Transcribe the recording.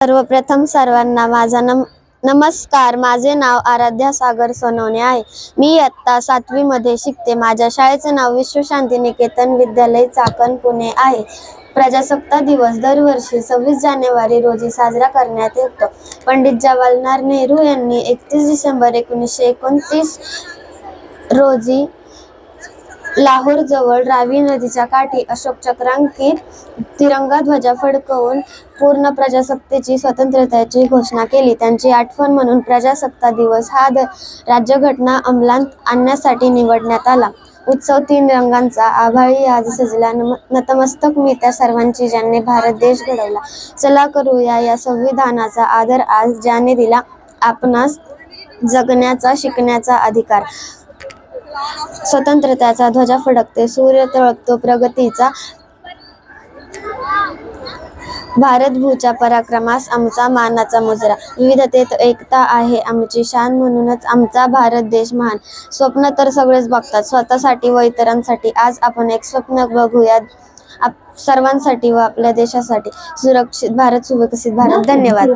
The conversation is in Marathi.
सर्वप्रथम सर्वांना माझा नमस्कार. माझे नाव आराध्या सागर सोनवणे आहे. मी इयत्ता 7वी मध्ये शिकते. माझ्या शाळेचे नाव विश्व शांती निकेतन विद्यालय चाकण पुणे आहे. प्रजासत्ताक दिवस दरवर्षी 26 जानेवारी रोजी साजरा करण्यात येतो. पंडित जवाहरलाल नेहरू यांनी 31 डिसेंबर 1929 रोजी लाहोर जवळ रावी नदीच्या काठी अशोक चक्रांकित तिरंगा ध्वजा फडकवून पूर्ण प्रजासत्तेची स्वातंत्र्याची घोषणा केली. त्यांची आठवण म्हणून प्रजासत्ताक दिवस हा राज्यघटना अंमलात आणण्यासाठी निवडण्यात आला. उत्सव 3 रंगांचा. आभाळी आज सजला नतमस्तक मी त्या सर्वांची ज्यांनी भारत देश घडवला. चला करूया या संविधानाचा आदर आज ज्याने दिला आपणास जगण्याचा शिकण्याचा अधिकार. स्वतंत्रतेचा ध्वजा फडकते, सूर्य तळपतो प्रगतीचा. भारतभूच्या पराक्रमास आमचा मानाचा मुजरा. विविधतेत एकता आहे आमची शान, म्हणूनच आमचा भारत देश महान. स्वप्न तर सगळेच बघतात, स्वतःसाठी व इतरांसाठी. आज आपण एक स्वप्न बघूया सर्वांसाठी व आपल्या देशासाठी. सुरक्षित भारत, सुविकसित भारत. धन्यवाद.